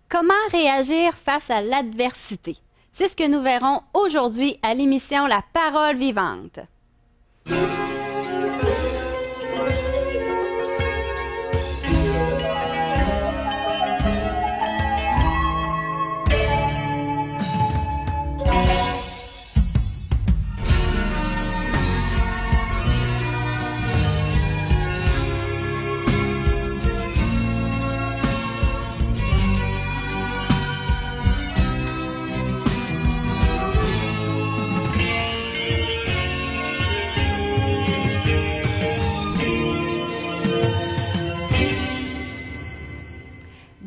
Comment réagir face à l'adversité? C'est ce que nous verrons aujourd'hui à l'émission La Parole vivante.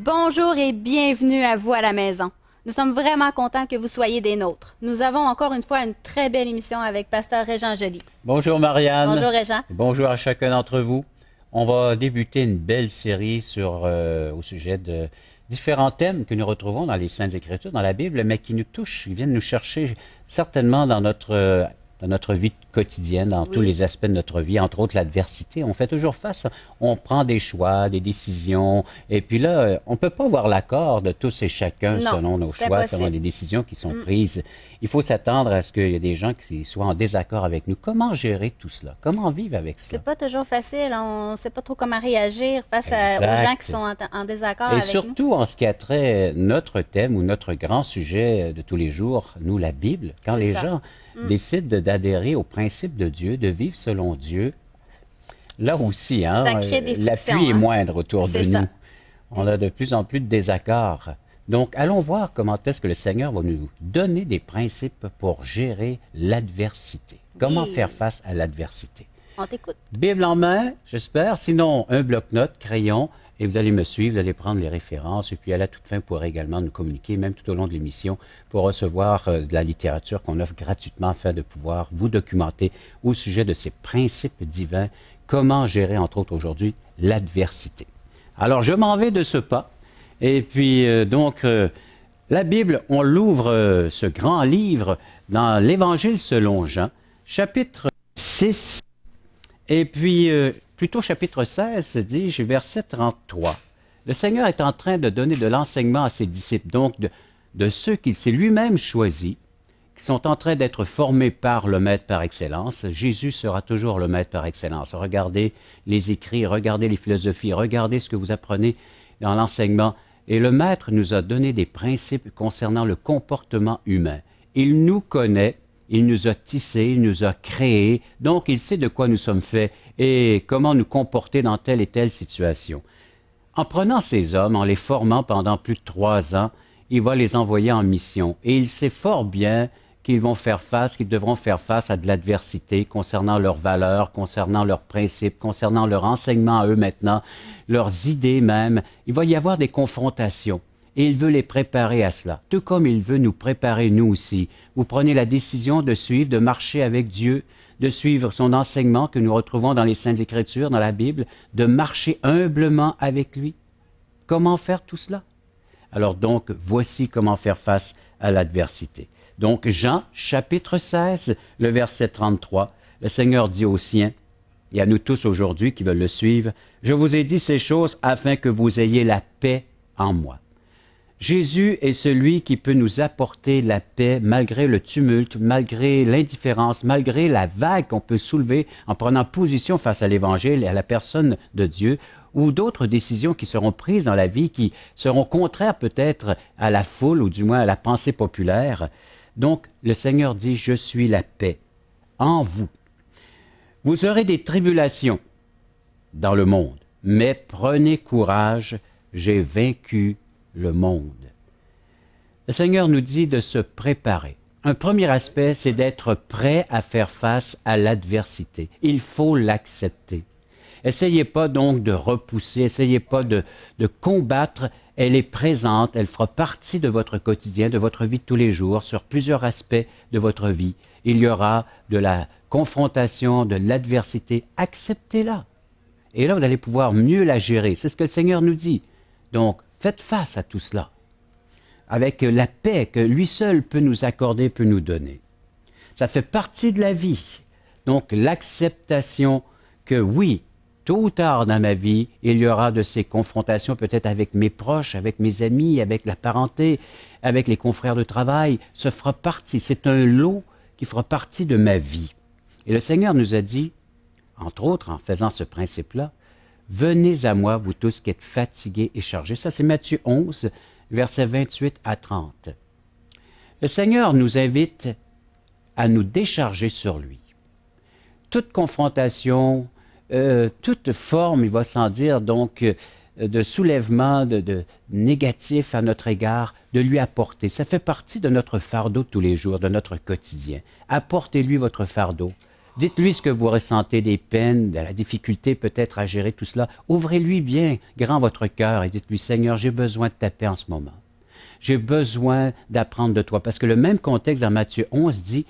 Bonjour et bienvenue à vous à la maison. Nous sommes vraiment contents que vous soyez des nôtres. Nous avons encore une fois une très belle émission avec Pasteur Régent Joly. Bonjour Marianne. Bonjour Régent. Bonjour à chacun d'entre vous. On va débuter une belle série au sujet de différents thèmes que nous retrouvons dans les Saintes Écritures, dans la Bible, mais qui nous touchent, qui viennent nous chercher certainement dans notre vie quotidienne, dans tous les aspects de notre vie, entre autres l'adversité. On fait toujours face, on prend des choix, des décisions, et puis là, on ne peut pas voir l'accord de tous et chacun selon nos choix, selon les décisions qui sont prises. Il faut s'attendre à ce qu'il y ait des gens qui soient en désaccord avec nous. Comment gérer tout cela? Comment vivre avec cela? C'est pas toujours facile, on ne sait pas trop comment réagir face aux gens qui sont en désaccord avec nous. Et surtout en ce qui a trait notre thème ou notre grand sujet de tous les jours, nous, la Bible, quand les gens décident d'adhérer aux principes de Dieu, de vivre selon Dieu, là aussi, l'appui est moindre autour de nous. On a de plus en plus de désaccords. Donc, allons voir comment est-ce que le Seigneur va nous donner des principes pour gérer l'adversité. Comment faire face à l'adversité. On t'écoute. Bible en main, j'espère. Sinon, un bloc-notes, crayon, et vous allez me suivre, vous allez prendre les références, et puis à la toute fin, vous pourrez également nous communiquer, même tout au long de l'émission, pour recevoir de la littérature qu'on offre gratuitement afin de pouvoir vous documenter au sujet de ces principes divins, comment gérer, entre autres aujourd'hui, l'adversité. Alors, je m'en vais de ce pas, et puis la Bible, on l'ouvre, ce grand livre, dans l'Évangile selon Jean, chapitre 6, et puis plutôt chapitre 16, dis-je, verset 33. Le Seigneur est en train de donner de l'enseignement à ses disciples, donc de ceux qu'il s'est lui-même choisis, qui sont en train d'être formés par le Maître par excellence. Jésus sera toujours le Maître par excellence. Regardez les écrits, regardez les philosophies, regardez ce que vous apprenez dans l'enseignement. Et le Maître nous a donné des principes concernant le comportement humain. Il nous connaît, il nous a tissés, il nous a créés, donc il sait de quoi nous sommes faits et comment nous comporter dans telle et telle situation. En prenant ces hommes, en les formant pendant plus de 3 ans, il va les envoyer en mission. Et il sait fort bien qu'ils devront faire face à de l'adversité concernant leurs valeurs, concernant leurs principes, concernant leur enseignement à eux maintenant, leurs idées même. Il va y avoir des confrontations. Et il veut les préparer à cela, tout comme il veut nous préparer nous aussi. Vous prenez la décision de suivre, de marcher avec Dieu, de suivre son enseignement que nous retrouvons dans les Saintes Écritures, dans la Bible, de marcher humblement avec lui. Comment faire tout cela? Alors donc, voici comment faire face à l'adversité. Donc Jean, chapitre 16, le verset 33, le Seigneur dit aux siens, et à nous tous aujourd'hui qui veulent le suivre, « Je vous ai dit ces choses afin que vous ayez la paix en moi. » Jésus est celui qui peut nous apporter la paix malgré le tumulte, malgré l'indifférence, malgré la vague qu'on peut soulever en prenant position face à l'Évangile et à la personne de Dieu, ou d'autres décisions qui seront prises dans la vie qui seront contraires peut-être à la foule ou du moins à la pensée populaire. Donc le Seigneur dit « Je suis la paix en vous. Vous aurez des tribulations dans le monde, mais prenez courage, j'ai vaincu le monde. » Le Seigneur nous dit de se préparer. Un premier aspect, c'est d'être prêt à faire face à l'adversité. Il faut l'accepter. Essayez pas donc de repousser, essayez pas de combattre. Elle est présente, elle fera partie de votre quotidien, de votre vie de tous les jours, sur plusieurs aspects de votre vie. Il y aura de la confrontation, de l'adversité. Acceptez-la. Et là, vous allez pouvoir mieux la gérer. C'est ce que le Seigneur nous dit. Donc, faites face à tout cela, avec la paix que lui seul peut nous accorder, peut nous donner. Ça fait partie de la vie. Donc, l'acceptation que oui, Tôt ou tard dans ma vie, il y aura de ces confrontations peut-être avec mes proches, avec mes amis, avec la parenté, avec les confrères de travail. Ce fera partie, c'est un lot qui fera partie de ma vie. Et le Seigneur nous a dit, entre autres en faisant ce principe-là, « Venez à moi, vous tous qui êtes fatigués et chargés. » Ça, c'est Matthieu 11, versets 28 à 30. Le Seigneur nous invite à nous décharger sur lui. Toute confrontation, toute forme, il va sans dire, donc, de soulèvement, de négatif à notre égard, de lui apporter. Ça fait partie de notre fardeau de tous les jours, de notre quotidien. Apportez-lui votre fardeau. Dites-lui ce que vous ressentez, des peines, de la difficulté peut-être à gérer tout cela. Ouvrez-lui bien grand votre cœur et dites-lui, Seigneur, j'ai besoin de ta paix en ce moment. J'ai besoin d'apprendre de toi. Parce que le même contexte dans Matthieu 11 dit,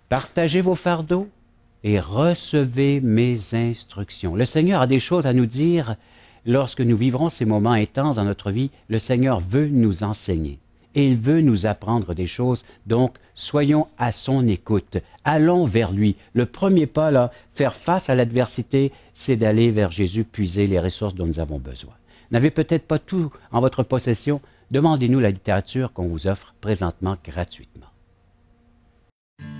partagez vos fardeaux et recevez mes instructions. Le Seigneur a des choses à nous dire. Lorsque nous vivrons ces moments intenses dans notre vie, le Seigneur veut nous enseigner. Et il veut nous apprendre des choses. Donc, soyons à son écoute. Allons vers lui. Le premier pas, là, faire face à l'adversité, c'est d'aller vers Jésus, puiser les ressources dont nous avons besoin. N'avez peut-être pas tout en votre possession. Demandez-nous la littérature qu'on vous offre présentement gratuitement.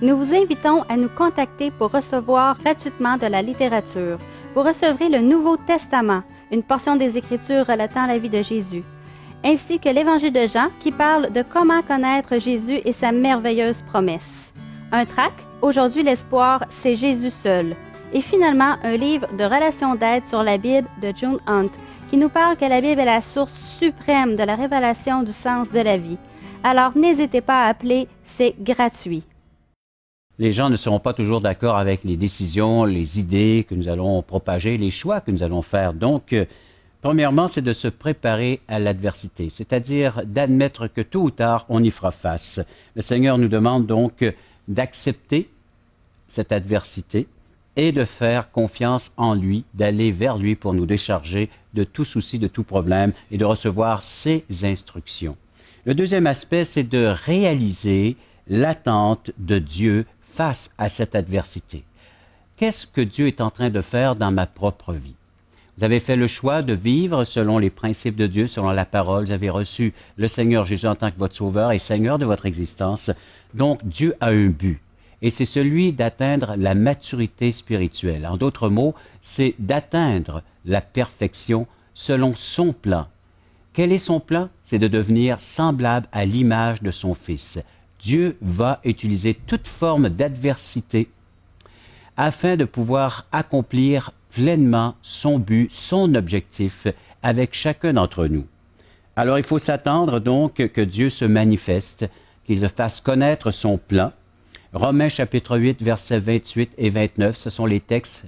Nous vous invitons à nous contacter pour recevoir gratuitement de la littérature. Vous recevrez le Nouveau Testament, une portion des Écritures relatant la vie de Jésus, ainsi que l'Évangile de Jean qui parle de comment connaître Jésus et sa merveilleuse promesse. Un tract, Aujourd'hui l'espoir, c'est Jésus seul. Et finalement, un livre de relations d'aide sur la Bible de June Hunt qui nous parle que la Bible est la source suprême de la révélation du sens de la vie. Alors n'hésitez pas à appeler, c'est gratuit. Les gens ne seront pas toujours d'accord avec les décisions, les idées que nous allons propager, les choix que nous allons faire. Donc, premièrement, c'est de se préparer à l'adversité, c'est-à-dire d'admettre que tôt ou tard, on y fera face. Le Seigneur nous demande donc d'accepter cette adversité et de faire confiance en lui, d'aller vers lui pour nous décharger de tout souci, de tout problème et de recevoir ses instructions. Le deuxième aspect, c'est de réaliser l'attente de Dieu face à cette adversité. Qu'est-ce que Dieu est en train de faire dans ma propre vie? Vous avez fait le choix de vivre selon les principes de Dieu, selon la parole. Vous avez reçu le Seigneur Jésus en tant que votre Sauveur et Seigneur de votre existence. Donc, Dieu a un but. Et c'est celui d'atteindre la maturité spirituelle. En d'autres mots, c'est d'atteindre la perfection selon son plan. Quel est son plan? C'est de devenir semblable à l'image de son Fils. Dieu va utiliser toute forme d'adversité afin de pouvoir accomplir pleinement son but, son objectif avec chacun d'entre nous. Alors il faut s'attendre donc que Dieu se manifeste, qu'il fasse connaître son plan. Romains chapitre 8, versets 28 et 29, ce sont les textes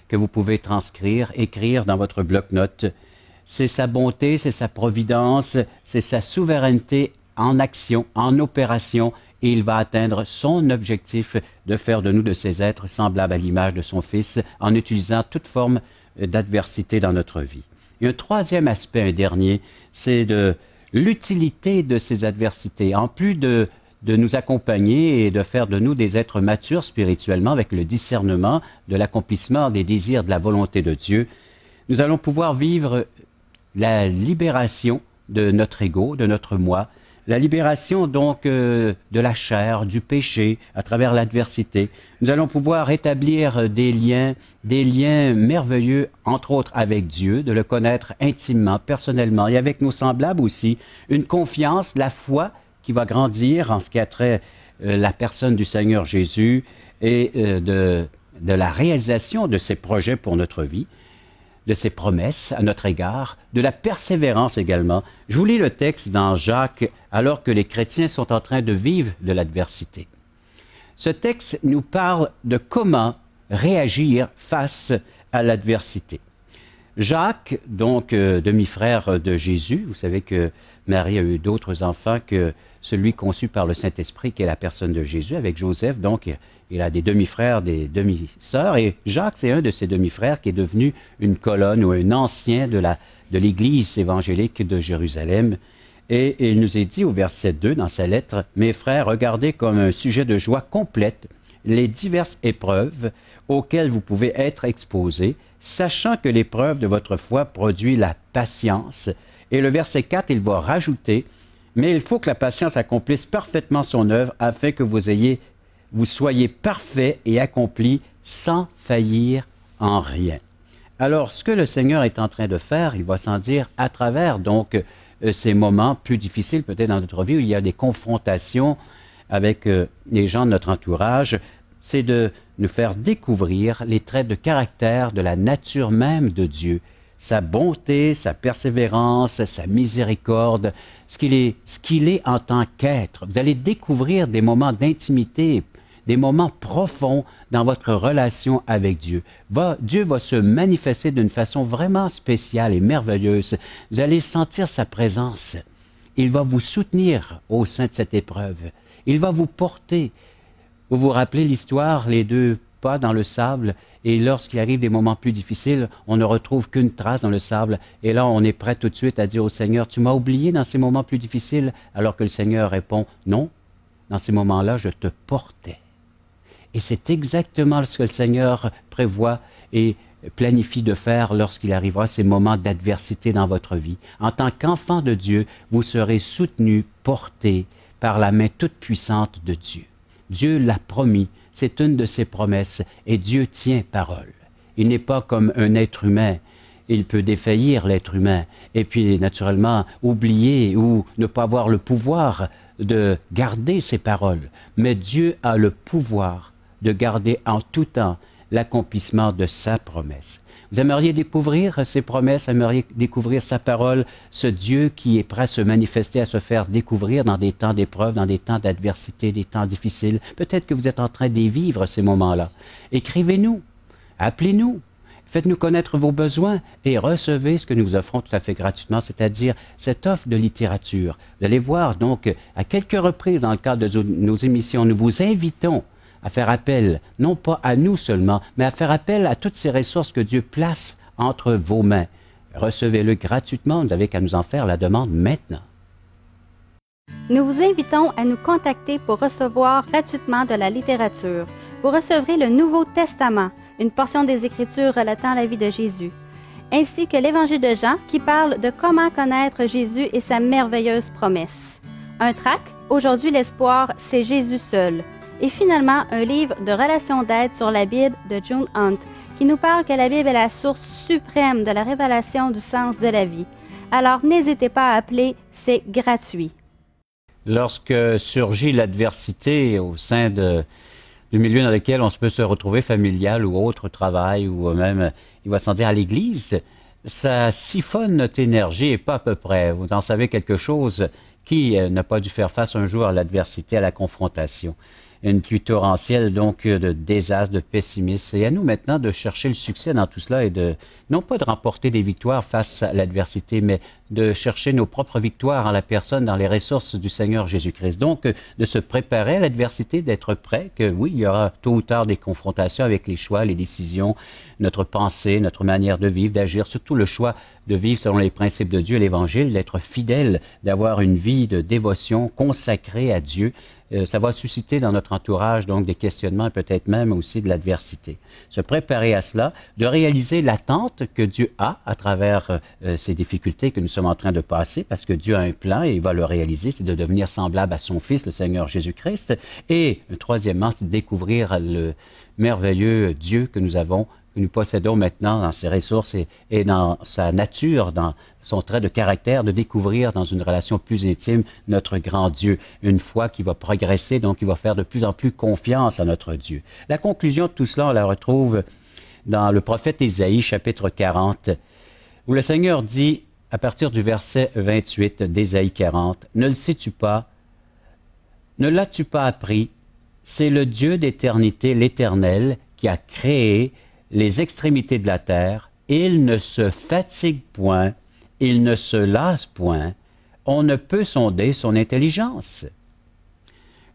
que vous pouvez transcrire, écrire dans votre bloc-notes. C'est sa bonté, c'est sa providence, c'est sa souveraineté en action, en opération, et il va atteindre son objectif de faire de nous de ces êtres semblables à l'image de son Fils en utilisant toute forme d'adversité dans notre vie. Et un troisième aspect, un dernier, c'est de l'utilité de ces adversités. En plus de nous accompagner et de faire de nous des êtres matures spirituellement avec le discernement de l'accomplissement des désirs de la volonté de Dieu, nous allons pouvoir vivre la libération de notre ego, de notre moi, la libération donc de la chair, du péché à travers l'adversité. Nous allons pouvoir établir des liens merveilleux, entre autres avec Dieu, de le connaître intimement, personnellement et avec nos semblables aussi, une confiance, la foi qui va grandir en ce qui a trait la personne du Seigneur Jésus et de la réalisation de ses projets pour notre vie, de ses promesses à notre égard, de la persévérance également. Je vous lis le texte dans Jacques alors que les chrétiens sont en train de vivre de l'adversité. Ce texte nous parle de comment réagir face à l'adversité. Jacques, donc demi-frère de Jésus, vous savez que Marie a eu d'autres enfants que celui conçu par le Saint-Esprit qui est la personne de Jésus avec Joseph, donc il a des demi-frères, des demi-sœurs, et Jacques, c'est un de ces demi-frères qui est devenu une colonne ou un ancien de l'Église évangélique de Jérusalem. Et il nous est dit au verset 2 dans sa lettre, « Mes frères, regardez comme un sujet de joie complète les diverses épreuves auxquelles vous pouvez être exposés, sachant que l'épreuve de votre foi produit la patience. Et le verset 4, il va rajouter, « Mais il faut que la patience accomplisse parfaitement son œuvre, afin que vous soyez parfaits et accomplis sans faillir en rien. » Alors, ce que le Seigneur est en train de faire, il va s'en dire à travers donc ces moments plus difficiles peut-être dans notre vie, où il y a des confrontations avec les gens de notre entourage, c'est de nous faire découvrir les traits de caractère de la nature même de Dieu, sa bonté, sa persévérance, sa miséricorde, ce qu'il est en tant qu'être. Vous allez découvrir des moments d'intimité, des moments profonds dans votre relation avec Dieu. Dieu va se manifester d'une façon vraiment spéciale et merveilleuse. Vous allez sentir sa présence. Il va vous soutenir au sein de cette épreuve. Il va vous porter. Vous vous rappelez l'histoire, les deux pas dans le sable, et lorsqu'il arrive des moments plus difficiles, on ne retrouve qu'une trace dans le sable, et là on est prêt tout de suite à dire au Seigneur, « Tu m'as oublié dans ces moments plus difficiles ?» Alors que le Seigneur répond, « Non, dans ces moments-là, je te portais. » Et c'est exactement ce que le Seigneur prévoit et planifie de faire lorsqu'il arrivera ces moments d'adversité dans votre vie. En tant qu'enfant de Dieu, vous serez soutenu, porté par la main toute puissante de Dieu. Dieu l'a promis, c'est une de ses promesses, et Dieu tient parole. Il n'est pas comme un être humain. Il peut défaillir l'être humain, et puis naturellement oublier ou ne pas avoir le pouvoir de garder ses paroles. Mais Dieu a le pouvoir de garder en tout temps l'accomplissement de sa promesse. Vous aimeriez découvrir ses promesses, aimeriez découvrir sa parole, ce Dieu qui est prêt à se manifester, à se faire découvrir dans des temps d'épreuve, dans des temps d'adversité, des temps difficiles. Peut-être que vous êtes en train de vivre ces moments-là. Écrivez-nous, appelez-nous, faites-nous connaître vos besoins et recevez ce que nous vous offrons tout à fait gratuitement, c'est-à-dire cette offre de littérature. Vous allez voir donc, à quelques reprises dans le cadre de nos émissions, nous vous invitons à faire appel, non pas à nous seulement, mais à faire appel à toutes ces ressources que Dieu place entre vos mains. Recevez-le gratuitement, vous n'avez qu'à nous en faire la demande maintenant. Nous vous invitons à nous contacter pour recevoir gratuitement de la littérature. Vous recevrez le Nouveau Testament, une portion des Écritures relatant la vie de Jésus, ainsi que l'Évangile de Jean qui parle de comment connaître Jésus et sa merveilleuse promesse. Un tract, Aujourd'hui l'espoir, c'est Jésus seul. Et finalement, un livre de relations d'aide sur la Bible de June Hunt, qui nous parle que la Bible est la source suprême de la révélation du sens de la vie. Alors n'hésitez pas à appeler, c'est gratuit. Lorsque surgit l'adversité au sein du milieu dans lequel on peut se retrouver familial ou autre travail, ou même, il va s'en dire à l'église, ça siphonne notre énergie et pas à peu près. Vous en savez quelque chose, qui n'a pas dû faire face un jour à l'adversité, à la confrontation. Une pluie torrentielle, donc, de désastre, de pessimisme. Et à nous maintenant de chercher le succès dans tout cela et non pas de remporter des victoires face à l'adversité, mais de chercher nos propres victoires en la personne, dans les ressources du Seigneur Jésus-Christ. Donc, de se préparer à l'adversité, d'être prêt, que oui, il y aura tôt ou tard des confrontations avec les choix, les décisions, notre pensée, notre manière de vivre, d'agir, surtout le choix de vivre selon les principes de Dieu et l'Évangile, d'être fidèle, d'avoir une vie de dévotion consacrée à Dieu. Ça va susciter dans notre entourage donc des questionnements et peut-être même aussi de l'adversité. Se préparer à cela, de réaliser l'attente que Dieu a à travers ces difficultés que nous sommes en train de passer, parce que Dieu a un plan et il va le réaliser, c'est de devenir semblable à son Fils, le Seigneur Jésus-Christ. Et troisièmement, c'est de découvrir le merveilleux Dieu que nous possédons maintenant dans ses ressources et dans sa nature, dans son trait de caractère, de découvrir dans une relation plus intime notre grand Dieu. Une foi qui va progresser, donc qui va faire de plus en plus confiance à notre Dieu. La conclusion de tout cela, on la retrouve dans le prophète Ésaïe, chapitre 40, où le Seigneur dit, à partir du verset 28 d'Ésaïe 40, « Ne le sais-tu pas? Ne l'as-tu pas appris? C'est le Dieu d'éternité, l'Éternel, qui a créé les extrémités de la terre. Il ne se fatigue point, il ne se lasse point, on ne peut sonder son intelligence. »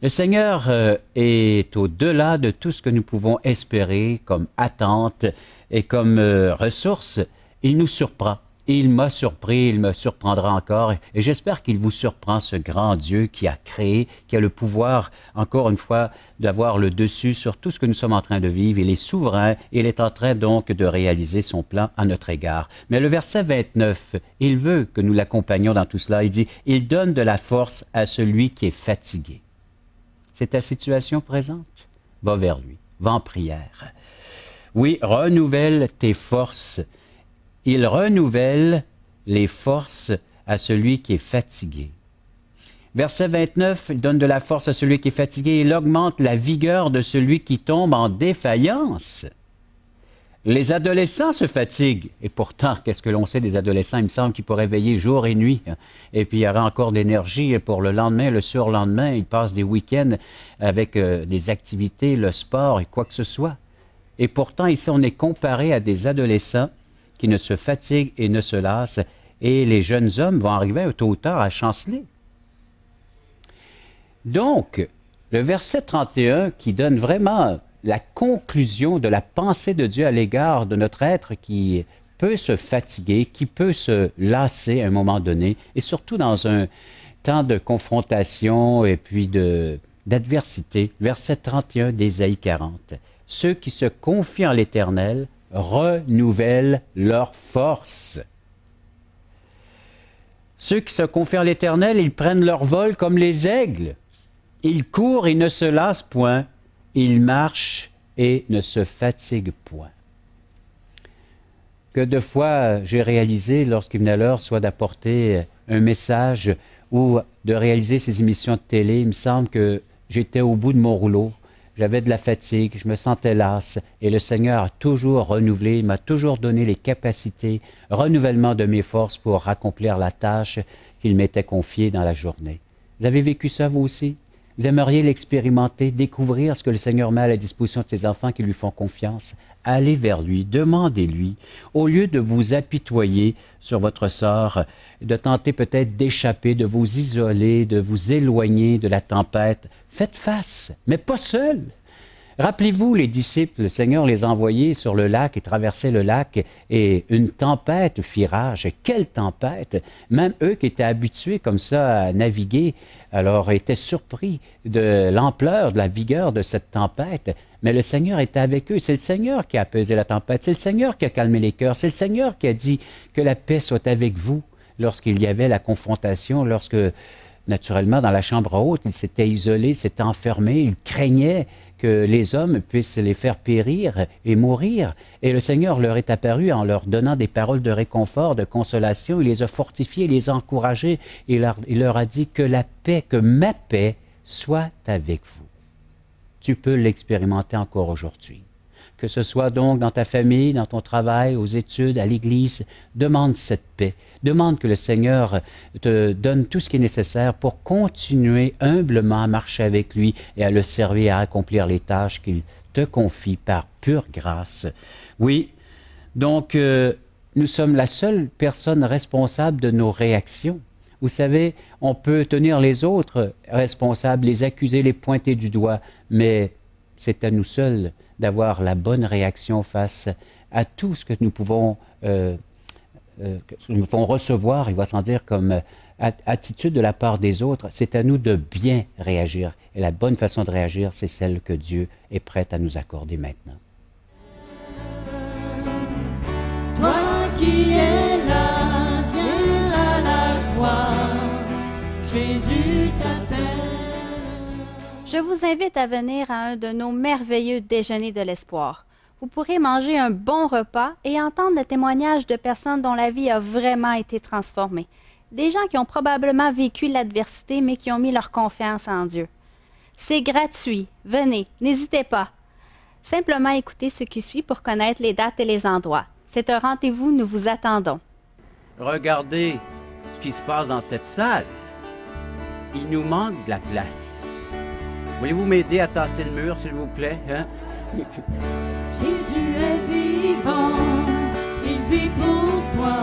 Le Seigneur est au-delà de tout ce que nous pouvons espérer comme attente et comme ressource. Il nous surprend. Il m'a surpris, il me surprendra encore, et j'espère qu'il vous surprend, ce grand Dieu qui a créé, qui a le pouvoir, encore une fois, d'avoir le dessus sur tout ce que nous sommes en train de vivre. Il est souverain, et il est en train donc de réaliser son plan à notre égard. Mais le verset 29, il veut que nous l'accompagnions dans tout cela. Il dit, « Il donne de la force à celui qui est fatigué. » C'est ta situation présente? Va vers lui, va en prière. Oui, renouvelle tes forces. Il renouvelle les forces à celui qui est fatigué. Verset 29, il donne de la force à celui qui est fatigué. Il augmente la vigueur de celui qui tombe en défaillance. Les adolescents se fatiguent. Et pourtant, qu'est-ce que l'on sait des adolescents? Il me semble qu'ils pourraient veiller jour et nuit. Et puis, il y aura encore de l'énergie pour le lendemain, le surlendemain. Ils passent des week-ends avec des activités, le sport et quoi que ce soit. Et pourtant, ici, on est comparé à des adolescents qui ne se fatiguent et ne se lassent, et les jeunes hommes vont arriver tôt ou tard à chanceler. Donc, le verset 31 qui donne vraiment la conclusion de la pensée de Dieu à l'égard de notre être qui peut se fatiguer, qui peut se lasser à un moment donné, et surtout dans un temps de confrontation et puis d'adversité. Verset 31 d'Ésaïe 40. Ceux qui se confient en l'Éternel renouvellent leur force. Ceux qui se confient en l'Éternel, ils prennent leur vol comme les aigles. Ils courent et ne se lassent point. Ils marchent et ne se fatiguent point. Que de fois j'ai réalisé, lorsqu'il venait l'heure, soit d'apporter un message ou de réaliser ces émissions de télé, il me semble que j'étais au bout de mon rouleau. J'avais de la fatigue, je me sentais lasse, et le Seigneur a toujours renouvelé, il m'a toujours donné les capacités, renouvellement de mes forces pour accomplir la tâche qu'il m'était confiée dans la journée. Vous avez vécu ça vous aussi? Vous aimeriez l'expérimenter, découvrir ce que le Seigneur met à la disposition de ses enfants qui lui font confiance? Allez vers lui, demandez-lui, au lieu de vous apitoyer sur votre sort, de tenter peut-être d'échapper, de vous isoler, de vous éloigner de la tempête. Faites face, mais pas seul. Rappelez-vous, les disciples, le Seigneur les a envoyés sur le lac et traversaient le lac et une tempête fit rage. Quelle tempête! Même eux qui étaient habitués comme ça à naviguer, alors étaient surpris de l'ampleur, de la vigueur de cette tempête. Mais le Seigneur était avec eux. C'est le Seigneur qui a apaisé la tempête. C'est le Seigneur qui a calmé les cœurs. C'est le Seigneur qui a dit que la paix soit avec vous lorsqu'il y avait la confrontation, lorsque, naturellement, dans la chambre haute, ils s'étaient isolés, s'étaient enfermés, ils craignaient que les hommes puissent les faire périr et mourir. Et le Seigneur leur est apparu en leur donnant des paroles de réconfort, de consolation. Il les a fortifiés, il les a encouragés. Il leur a dit que la paix, que ma paix soit avec vous. Tu peux l'expérimenter encore aujourd'hui. Que ce soit donc dans ta famille, dans ton travail, aux études, à l'église, demande cette paix. Demande que le Seigneur te donne tout ce qui est nécessaire pour continuer humblement à marcher avec lui et à le servir, à accomplir les tâches qu'il te confie par pure grâce. Oui, donc nous sommes la seule personne responsable de nos réactions. Vous savez, on peut tenir les autres responsables, les accuser, les pointer du doigt, mais c'est à nous seuls d'avoir la bonne réaction face à tout ce que nous pouvons recevoir, il va s'en dire comme attitude de la part des autres. C'est à nous de bien réagir. Et la bonne façon de réagir, c'est celle que Dieu est prêt à nous accorder maintenant. Toi qui es là, viens à la croix, Jésus t'appelle. Je vous invite à venir à un de nos merveilleux déjeuners de l'espoir. Vous pourrez manger un bon repas et entendre le témoignage de personnes dont la vie a vraiment été transformée. Des gens qui ont probablement vécu l'adversité, mais qui ont mis leur confiance en Dieu. C'est gratuit. Venez, n'hésitez pas. Simplement écoutez ce qui suit pour connaître les dates et les endroits. C'est un rendez-vous, nous vous attendons. Regardez ce qui se passe dans cette salle. Il nous manque de la place. Voulez-vous m'aider à tasser le mur, s'il vous plaît? Hein? Jésus est vivant, il vit pour toi,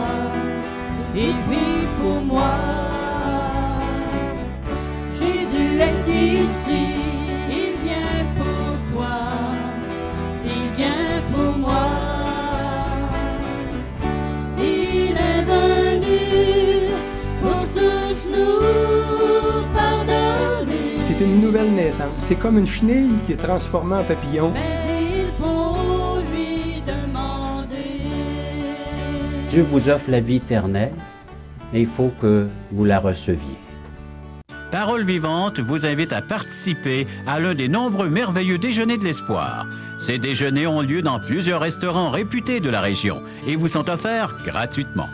il vit pour moi. Jésus est ici, il vient pour toi, il vient pour moi. Il est dans une nouvelle naissance. C'est comme une chenille qui est transformée en papillon. Mais il faut lui demander. Dieu vous offre la vie éternelle, mais il faut que vous la receviez. Parole Vivante vous invite à participer à l'un des nombreux merveilleux déjeuners de l'espoir. Ces déjeuners ont lieu dans plusieurs restaurants réputés de la région et vous sont offerts gratuitement.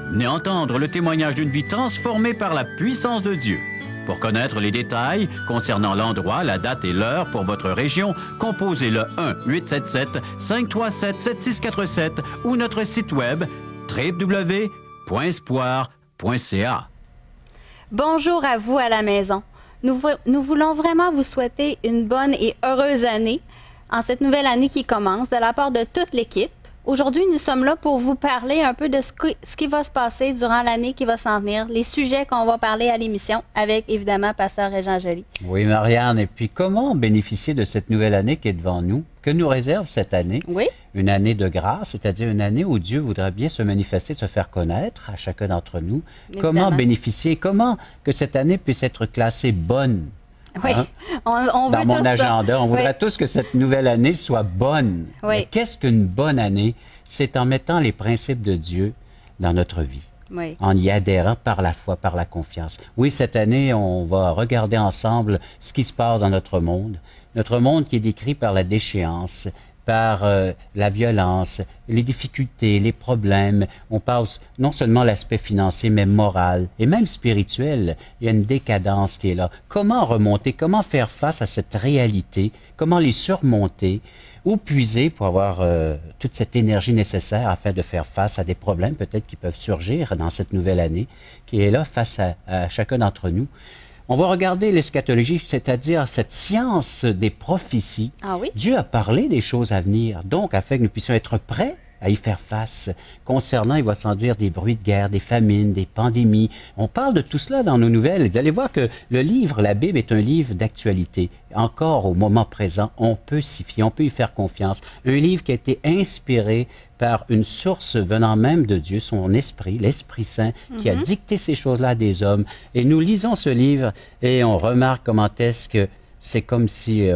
Venez entendre le témoignage d'une vie transformée par la puissance de Dieu. Pour connaître les détails concernant l'endroit, la date et l'heure pour votre région, composez le 1-877-537-7647 ou notre site web www.espoir.ca. Bonjour à vous à la maison. Nous voulons vraiment vous souhaiter une bonne et heureuse année en cette nouvelle année qui commence de la part de toute l'équipe. Aujourd'hui, nous sommes là pour vous parler un peu de ce qui va se passer durant l'année qui va s'en venir, les sujets qu'on va parler à l'émission avec, évidemment, Pasteur Régent Joly. Oui, Marianne, et puis comment bénéficier de cette nouvelle année qui est devant nous? Que nous réserve cette année? Oui. Une année de grâce, c'est-à-dire une année où Dieu voudrait bien se manifester, se faire connaître à chacun d'entre nous. Évidemment. Comment bénéficier? Comment que cette année puisse être classée bonne? Oui, Hein? on veut Dans mon tous ça. agenda, on voudrait Oui. tous que cette nouvelle année soit bonne. Oui. Mais qu'est-ce qu'une bonne année? C'est en mettant les principes de Dieu dans notre vie, Oui. en y adhérant par la foi, par la confiance. Oui, cette année, on va regarder ensemble ce qui se passe dans notre monde qui est décrit par la déchéance, par la violence, les difficultés, les problèmes. On parle non seulement l'aspect financier, mais moral et même spirituel. Il y a une décadence qui est là. Comment remonter, comment faire face à cette réalité, comment les surmonter, où puiser pour avoir toute cette énergie nécessaire afin de faire face à des problèmes peut-être qui peuvent surgir dans cette nouvelle année qui est là face à chacun d'entre nous. On va regarder l'eschatologie, c'est-à-dire cette science des prophéties. Ah oui? Dieu a parlé des choses à venir, donc afin que nous puissions être prêts à y faire face. Concernant, il va sans dire, des bruits de guerre, des famines, des pandémies. On parle de tout cela dans nos nouvelles. Vous allez voir que le livre, la Bible, est un livre d'actualité. Encore au moment présent, on peut s'y fier, on peut y faire confiance. Un livre qui a été inspiré par une source venant même de Dieu, son esprit, l'Esprit Saint, qui a dicté ces choses-là à des hommes. Et nous lisons ce livre et on remarque comment est-ce que c'est comme si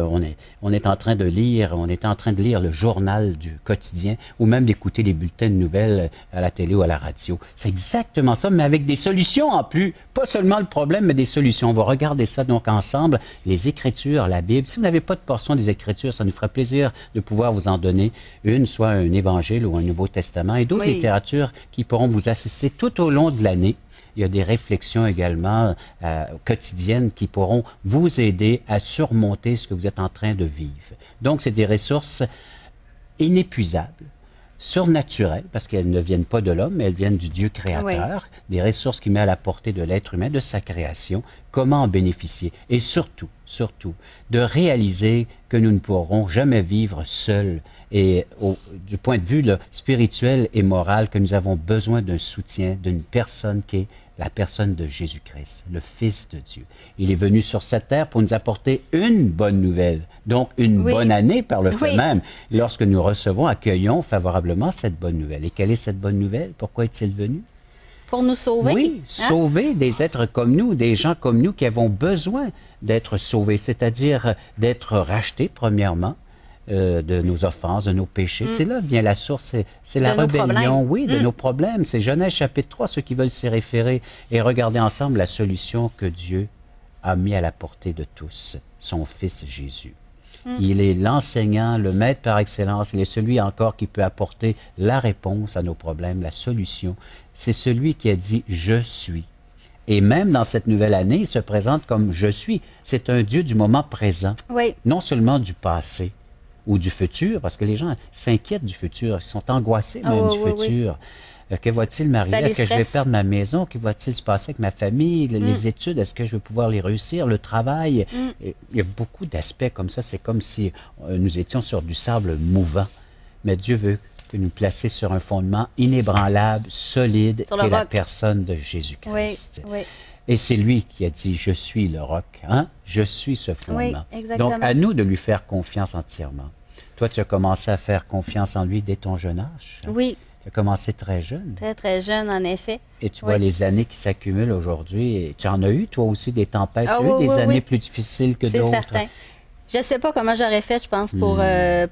on est en train de lire le journal du quotidien ou même d'écouter les bulletins de nouvelles à la télé ou à la radio. C'est exactement ça, mais avec des solutions en plus. Pas seulement le problème, mais des solutions. On va regarder ça donc ensemble, les Écritures, la Bible. Si vous n'avez pas de portion des Écritures, ça nous ferait plaisir de pouvoir vous en donner une, soit un Évangile ou un Nouveau Testament, et d'autres littératures qui pourront vous assister tout au long de l'année. Il y a des réflexions également quotidiennes qui pourront vous aider à surmonter ce que vous êtes en train de vivre. Donc, c'est des ressources inépuisables, surnaturelles, parce qu'elles ne viennent pas de l'homme, mais elles viennent du Dieu créateur, des ressources qu'il met à la portée de l'être humain, de sa création, comment en bénéficier. Et surtout, de réaliser que nous ne pourrons jamais vivre seuls et du point de vue spirituel et moral, que nous avons besoin d'un soutien d'une personne qui est la personne de Jésus-Christ, le Fils de Dieu. Il est venu sur cette terre pour nous apporter une bonne nouvelle, donc une bonne année par le fait même. Lorsque nous recevons, accueillons favorablement cette bonne nouvelle. Et quelle est cette bonne nouvelle? Pourquoi est-il venu? Pour nous sauver. Oui, sauver des êtres comme nous, des gens comme nous qui avons besoin d'être sauvés, c'est-à-dire d'être rachetés, premièrement, de nos offenses, de nos péchés. C'est là que vient la source, c'est la rébellion, de nos problèmes. C'est Genèse chapitre 3, ceux qui veulent s'y référer et regarder ensemble la solution que Dieu a mis à la portée de tous, son Fils Jésus. Il est l'enseignant, le maître par excellence. Il est celui encore qui peut apporter la réponse à nos problèmes, la solution. C'est celui qui a dit « Je suis ». Et même dans cette nouvelle année, il se présente comme « Je suis ». C'est un Dieu du moment présent, non seulement du passé ou du futur, parce que les gens s'inquiètent du futur, ils sont angoissés même du futur. Que va-t-il m'arriver? Est-ce que je vais perdre ma maison? Que va-t-il se passer avec ma famille? Les études, est-ce que je vais pouvoir les réussir? Le travail? Il y a beaucoup d'aspects comme ça. C'est comme si nous étions sur du sable mouvant. Mais Dieu veut que nous placer sur un fondement inébranlable, solide, qui est la personne de Jésus-Christ. Et c'est lui qui a dit « Je suis le roc, je suis ce fondement ». Donc, à nous de lui faire confiance entièrement. Toi, tu as commencé à faire confiance en lui dès ton jeune âge. Oui. Tu as commencé très jeune. Très, très jeune, en effet. Et tu vois les années qui s'accumulent aujourd'hui. Et tu en as eu, toi aussi, des tempêtes, Ah, tu as eu oui, des oui, années oui. plus difficiles que d'autres. C'est certain. Je ne sais pas comment j'aurais fait, je pense, pour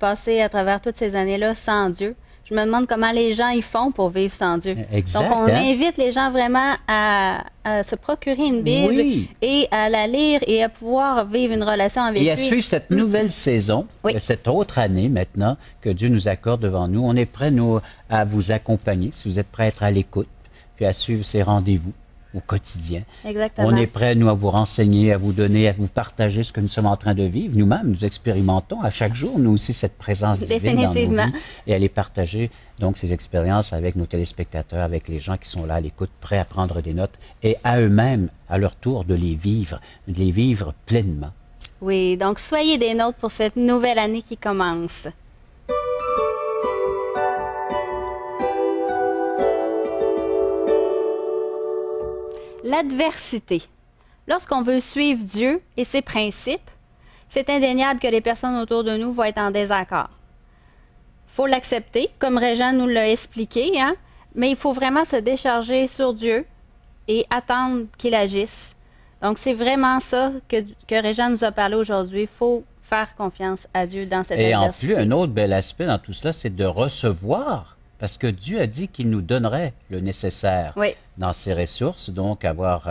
passer à travers toutes ces années-là sans Dieu. Je me demande comment les gens y font pour vivre sans Dieu. Exact, Donc, on hein? invite les gens vraiment à se procurer une Bible Oui. et à la lire et à pouvoir vivre une relation avec Et à lui. suivre cette nouvelle saison, Oui. cette autre année maintenant que Dieu nous accorde devant nous. On est prêts, nous, à vous accompagner, si vous êtes prêts à être à l'écoute, puis à suivre ces rendez-vous au quotidien. Exactement. On est prêts, nous, à vous renseigner, à vous donner, à vous partager ce que nous sommes en train de vivre. Nous-mêmes, nous expérimentons à chaque jour, nous aussi, cette présence divine dans nos Définitivement. vies. Et à les partager, donc, ces expériences avec nos téléspectateurs, avec les gens qui sont là à l'écoute, prêts à prendre des notes et à eux-mêmes, à leur tour, de les vivre pleinement. Oui, donc soyez des nôtres pour cette nouvelle année qui commence. L'adversité. Lorsqu'on veut suivre Dieu et ses principes, c'est indéniable que les personnes autour de nous vont être en désaccord. Il faut l'accepter, comme Régent nous l'a expliqué, hein, mais il faut vraiment se décharger sur Dieu et attendre qu'il agisse. Donc, c'est vraiment ça que Régent nous a parlé aujourd'hui. Il faut faire confiance à Dieu dans cette Et en adversité. plus, un autre bel aspect dans tout cela, c'est de recevoir. Parce que Dieu a dit qu'il nous donnerait le nécessaire Oui. dans ses ressources, donc avoir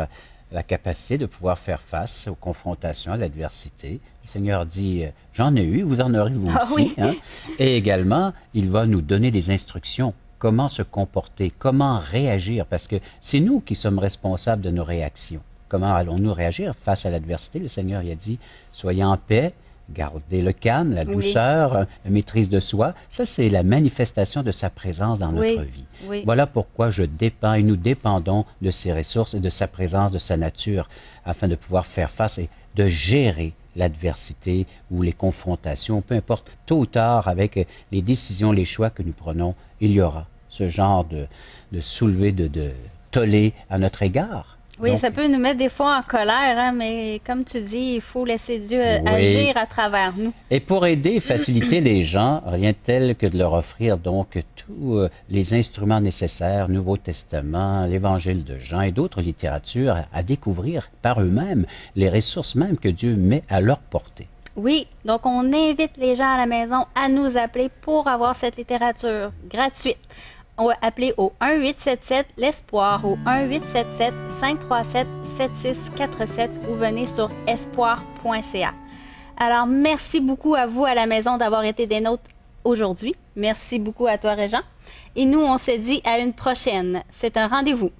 la capacité de pouvoir faire face aux confrontations, à l'adversité. Le Seigneur dit, j'en ai eu, vous en aurez vous Ah aussi. oui. Hein? Et également, il va nous donner des instructions. Comment se comporter, comment réagir, parce que c'est nous qui sommes responsables de nos réactions. Comment allons-nous réagir face à l'adversité? Le Seigneur il a dit, soyez en paix, gardez le calme, la douceur, la maîtrise de soi. Ça, c'est la manifestation de sa présence dans notre vie. Oui. Voilà pourquoi je dépends et nous dépendons de ses ressources et de sa présence, de sa nature, afin de pouvoir faire face et de gérer l'adversité ou les confrontations, peu importe, tôt ou tard, avec les décisions, les choix que nous prenons, il y aura ce genre de soulevé, de tollé à notre égard. Oui, Donc, ça peut nous mettre des fois en colère, hein, mais comme tu dis, il faut laisser Dieu Oui. agir à travers nous. Et pour aider et faciliter les gens, rien de tel que de leur offrir donc tous les instruments nécessaires, Nouveau Testament, l'Évangile de Jean et d'autres littératures à découvrir par eux-mêmes, les ressources même que Dieu met à leur portée. Oui, donc on invite les gens à la maison à nous appeler pour avoir cette littérature gratuite. On va appeler au 1-877 l'Espoir, au 1-877-537-7647 ou venez sur espoir.ca. Alors, merci beaucoup à vous à la maison d'avoir été des nôtres aujourd'hui. Merci beaucoup à toi, Régent. Et nous, on se dit à une prochaine. C'est un rendez-vous.